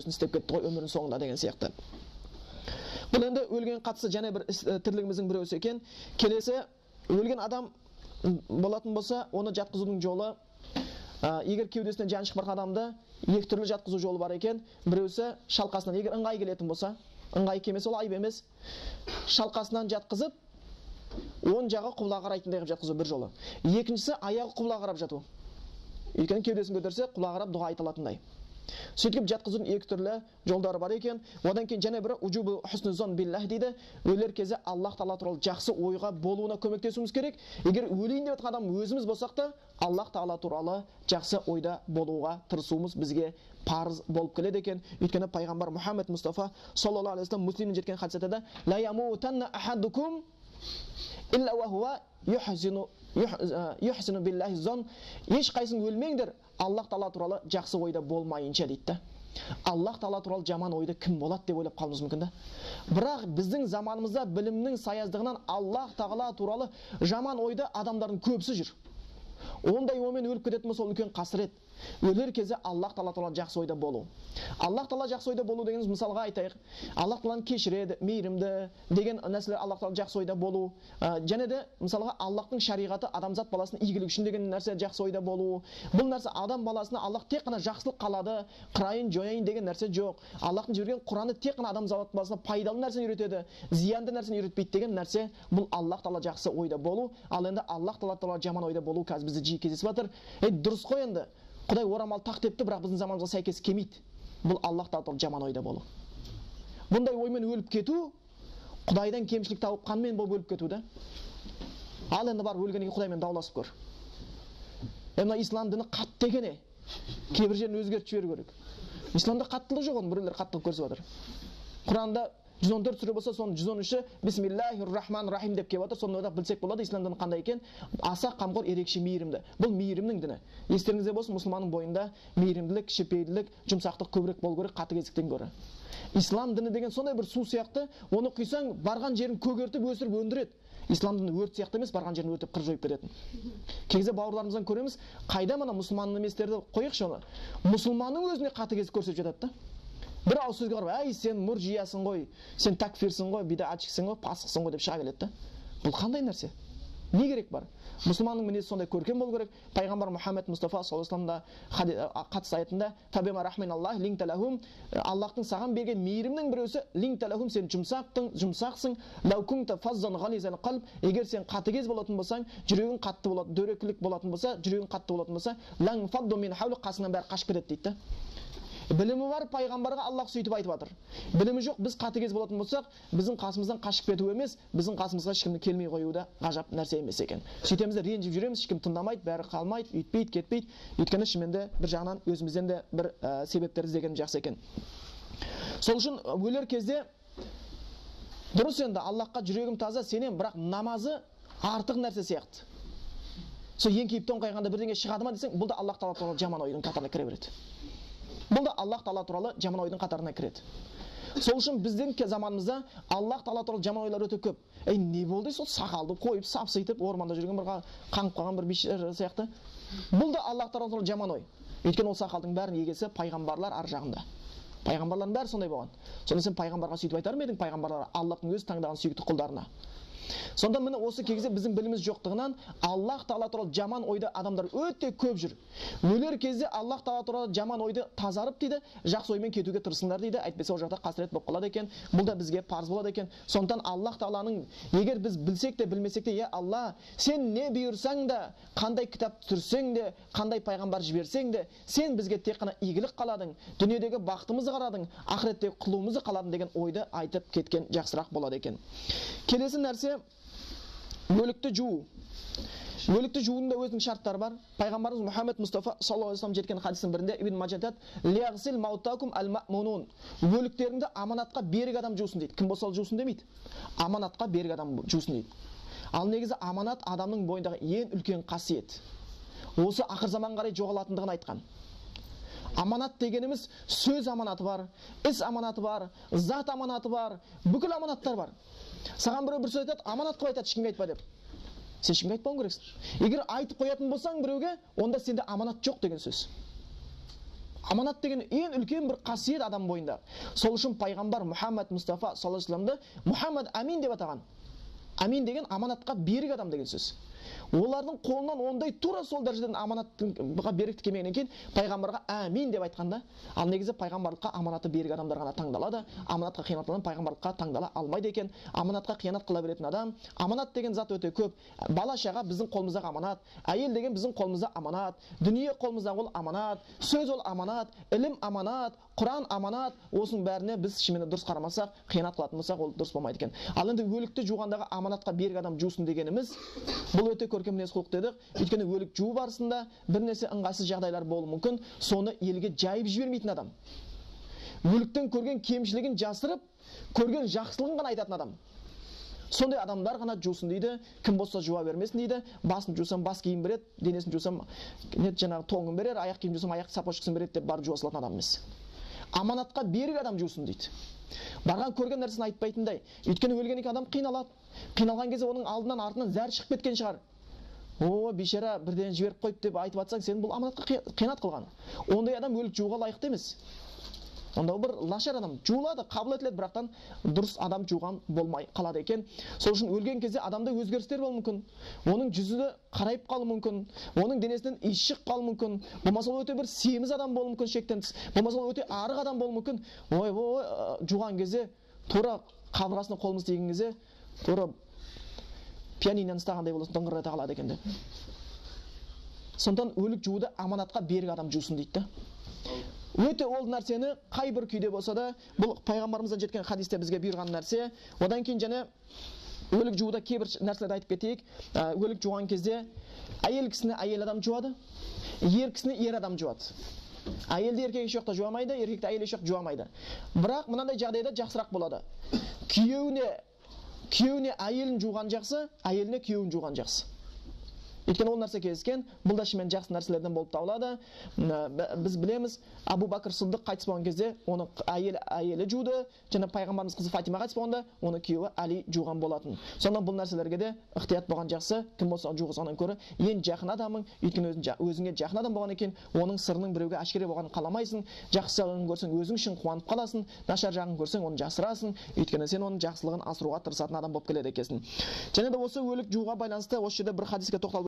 істеп кетті ғой өмірінің соңында деген сияқты. Бұл енді өлген қатысы және бір тірлігіміздің бір өсі екен. Келесі, өлген адам болатын болса, оны жатқызудың жолы, егер кеудесінен жан шықпақ адамды екі түрлі жатқызу жолы бар екен. Біреусі шалқасынан, егер ыңғай келетін болса, ыңғай келмесе ол айып емес, шалқасынан жатқызып, оң жағы құбылаға қарайтындай қылып жатқызу бір жолы. Екіншісі аяғы құбылаға қарап жату. Өйткені кеудесін көтерсе құбылаға қарап дұға айта алатындай. Сөйтіп жатқызудың екі түрлі жолдары бар екен. Одан кейін және бірі уджубу хуснузон биллах дейді. Өлер кезде Аллах Тағала туралы жақсы ойға болуына көмектесуіміз керек. Егер өлейін деп жатқан адам өзіміз болсақ та, Аллах Тағала туралы жақсы ойда болуға тырысуымыз бізге парыз болып келеді екен. Өйткені пайғамбар Мұхаммед Мұстафа саллаллаху алейхи вассалам Муслимнен жеткен хадисте ла ямутанна ахадукум илля ва хуа юхсину биллахи зон. Ешқайсың өлмеңдер, Аллах Тағала туралы жақсы ойда болмайынша дейді. Аллах Тағала туралы жаман ойды кім болады деп ойлап қалуымыз мүмкін да. Бірақ біздің заманымызда білімнің саяздығынан Аллах Тағала туралы жаман ойды адамдардың көбісі жүр. Ондай оймен өліп кететін болса, үлкен қасірет. Өлер кезде Аллах Тағала туралы жақсы ойда болу. Аллах Тағала жақсы ойда болу дегеніміз, мысалға айтайық, Аллах Тағаланы кешіреді, мейірімді деген нәрселер Аллах Тағала жақсы ойда болу. Және де мысалға Аллахтың шариғаты адамзат баласының игілігі үшін деген нәрсе жақсы ойда болу. Бұл нәрсе адам баласына Аллах тек қана жақсылық қалады, қырайын, жояйын деген нәрсе жоқ. Аллахтың жіберген Құраны тек қана адамзат баласына пайдалы нәрсені үйретеді, зиянды нәрсені үйретпейді деген нәрсе, бұл Аллах Тағала жақсы ойда болу. Ал енді Аллах Тағала туралы жаман ойда болу қазір бізде жиі кездесіп жатыр. Дұрыс қой енді. Құдай орамал тақ депті, бірақ біздің заманымызға сәйкес келмейді. Бұл Аллах Тағала жаман ойда болу. Бұндай оймен өліп кету, Құдайдан кемшілік тауып қанмен болып өліп кету да. Ал енді бар өлгеннен кейін Құдаймен дауласып көр. Мына ислам діні қатты екен, кейбір жерін өзгертіп жіберу керек. Исламда қаттылық жоқ, оның біреулер қаттылық көрсетіп жатыр. Құранда 114 сүре болса, соның 113-і Бисмиллахир-рахманир-рахим деп келіп жатыр. Соны ойлап білсек болады, ислам діні қандай екен? Аса қамқор, ерекше мейірімді. Бұл мейірімнің діні. Естеріңізде болсын, мұсылманның бойында мейірімділік, шепейлілік, жұмсақтық көбірек болу керек қатыгездіктен гөрі. Ислам діні деген сондай бір су сияқты, оны құйсаң барған жерін көгертіп, өсіріп өндіреді. Ислам діні өрт сияқты емес, барған жерін өртеп қырып жойып кететін. Кезде бауырларымыздан көреміз, қайда мына мұсылман еместерді қойықшы оны. Мұсылманның өзіне қатыгездік көрсетіп жатады да. Бір ауыз сөзге қарап, әй сен мұржиясың ғой, сен такфирсің ғой, бидаатчиксің ғой, пасықсың ғой деп шыға келеді да. Бұл қандай нәрсе? Не керек бар? Мұсылманның мінезі сондай көркем болу керек. Пайғамбар Мұхаммед Мұстафа саллаллаху алейхи вассалам қатыс аятында табима рахминаллах линталахум, Аллахтың саған берген мейірімнің біреусі линталахум, сен жұмсақсың, лаукунта фаззан ғализал қалб, егер сен қатыгез болатын болсаң, жүрегің қатты болады, дөрекілік болатын болса, жүрегің қатты болатын болса, лан фадду мин хавли, қасыңнан бәрі қашып кетеді дейді да. Білімі бар пайғамбарға Аллах сөйтіп айтып жатыр. Білімі жоқ, біз қатыгез болатын болсақ, біздің қасымыздан қашып кету емес, біздің қасымызға ешкімді келмей қоюы да ғажап нәрсе емес екен. Сөйтеміз де ренжіп жүреміз, ешкім тыңдамайды, бәрі қалмайды, үйтпейді, кетпейді. Өйткені шынымен бір жағынан өзімізден де бір себептер іздеген жақсы екен. Сол үшін өлер кезде дұрыс енді Аллахқа жүрегім таза сенем, бірақ намазы артық нәрсе сияқты. Сол еңкейіп тоңқайғанда бірдеңе шығады ма десең, бұл да Аллах Тағала туралы жаман ойдың қатарына кіре береді. Бұл да Аллах Тағала туралы жаман ойдың қатарына кіреді. Сол үшін біздің заманымызда Аллах Тағала туралы жаман ойлар өте көп. Не болды? Сол сақалды қойып, сапсайтып, орманда жүрген бір қаңып қалған бір бишілер сияқты. Бұл да Аллах Тағала туралы жаман ой. Өйткені ол сақалдың бәрінің егесі пайғамбарлар ар жағында. Пайғамбарлардың бәрі сондай болған. Сонда сен пайғамбарға сөйтіп айтар ма едің? Пайғамбарлар Аллахтың өзі таңдаған сүйікті құлдарына. Сонда міне осы кезде біздің біліміміз жоқтығынан Аллах Тағала туралы жаман ойды адамдар өте көп жүр. Өлер кезде Аллах Тағала туралы жаман ойды тазарып дейді, жақсы оймен кетуге тырысыңдар дейді, әйтпесе ол жақта қасірет болып қалады екен. Бұл да бізге парыз болады екен. Сондықтан Аллах Тағаланың, егер біз білсек те білмесек те, я Алла, сен не бұйырсаң да, қандай кітап түсірсең де, қандай пайғамбар жіберсең де, сен бізге тек қана игілік қаладың, дүниедегі бақытымызды қарадың, ақыреттегі құлуымызды қаладың деген ойды айтып кеткен жақсырақ болады екен. Келесі нәрсе өлікті жуу. Өлікті жуудың да өзінің шарттары бар. Пайғамбарымыз Мұхаммед Мұстафа саллаллаху алейхи вассалам жеткен хадистің бірінде Ибн Маджатат лиғсил маутакум ал-маъмунун, өліктеріңді аманатқа берік адам жуусын дейді. Кім болса жуусын демейді. Аманатқа берік адам жуусын дейді. Ал негізі аманат адамның бойындағы ең үлкен қасиет. Осы ақыр заман қарай жоғалатындығын айтқан. Аманат дегеніміз сөз аманаты бар, іс аманаты бар, зат аманаты бар, бүкіл аманаттар бар. Саған біреу бір сөз айтады, аманат қылып айтады, ешкімге айтпа деп. Сен ешкімге айтпауың керексің. Егер айтып қоятын болсаң біреуге, онда сенде аманат жоқ деген сөз. Аманат деген ең үлкен бір қасиет адам бойында. Сол үшін пайғамбар Мұхаммад Мұстафа саллаллаху алейхи вассаламды Мұхаммад Амин деп атаған. Амин деген аманатқа берік адам деген сөз. Олардың қолынан ондай тура сол дәрежеден аманатқа беріктік келмегеннен кейін пайғамбарға амин деп айтқанда, ал негізі пайғамбарлыққа аманаты берік адамдар ғана таңдалады. Аманатқа қиянат қылған пайғамбарлыққа таңдала алмайды екен. Аманатқа қиянат қыла беретін адам, аманат деген зат өте көп. Бала шаға біздің қолымыздағы аманат, әйел деген біздің қолымызда аманат, дүние қолымыздағы ол аманат, сөз ол аманат, ілім аманат, Құран аманат. Осының бәріне біз шынымен дұрыс қарамасақ, қиянат қылатын болсақ, ол дұрыс болмайды екен. Ал енді өлікті жуғандағы аманатқа берік адам жусын дегеніміз, бұл өте көркем мінез құлық дедік. Өйткені өлік жуу барысында бір нәрсе ыңғайсыз жағдайлар болуы мүмкін, соны елге жайып жібермейтін адам. Өліктен көрген кемшілігін жасырып, көрген жақсылығын ғана айтатын адам. Сондай адамдар ғана жусын дейді. Кім болса жуа бермесін дейді. Басын жусам бас киім береді, денесін жусам жаңағы тоңын берер, аяқ киім жусам аяқ сапожкасын береді деп барып жуа салатын адам емес. Аманатқа берік адам жусын дейді. Барған көрген нәрсені айтпайтындай. Өйткені өлген адам қиналады. Қиналған кезде оның алдынан артынан зәр шығып кеткен шығар. О, бейшара бірден жіберіп қойып деп айтып жатсаң, сен бұл аманатқа қиянат қылған. Ондай адам өлік жууға лайықты емес. Онда бір лашар адам жуылады, қабыл етіледі, бірақтан дұрыс адам жуған болмай қалады екен. Сол үшін өлген кезде адамда өзгерістер болуы мүмкін. Оның жүзі қарайып қалуы мүмкін, оның денесінен иіс шығып қалуы мүмкін. Болмаса ол өте бір семіз адам болуы мүмкін шектен тыс. Болмаса ол өте арық адам болуы мүмкін. Ой, жуған кезде тура қабырғасына қолымыз тиген кезде тура пианиноны ұстағандай болсын, доңғырата қалады екен деп. Сондықтан өлік жууды аманатқа берік адам жусын дейді. Өте ол нәрсені қай бір күйде болса да, бұл пайғамбарымыздан жеткен хадисте бізге бұйырған нәрсе. Одан кейін және өлік жууда кейбір нәрселерді айтып кетейік. Өлік жуған кезде әйел кісіні әйел адам жуады, ер кісіні ер адам жуады. Әйелді еркек еш уақытта жуамайды, еркекті әйел еш уақытта жуамайды. Бірақ мынандай жағдайда жақсырақ болады. Күйеуіне әйелін жуған жақсы, әйеліне күйеуін жуған жақсы. Өйткені ол нәрсе кездескен, бұл да шынымен жақсы нәрселерден болып табылады. Біз білеміз, Абу Бәкір Сыддық қайтыс болған кезде оны әйелі жуды, және пайғамбарымыз қызы Фатима қайтыс болғанда оны күйеуі Әли жуған болатын. Сонда бұл нәрселерге де ықтият болған жақсы, кім болса жуғызғаннан көрі ең жақын адамың, өйткені өзіңе жақын адам болған екен, оның сырының біреуге әшкере болғанын қаламайсың. Жақсы жағын көрсең өзің үшін қуанып қаласың, нашар жағын көрсең оны жасырасың, өйткені сен оның жақсылығын асыруға тырысатын адам болып келеді екенсің. Және де осы өлік жууға байланысты осы жерде бір хадиске тоқталып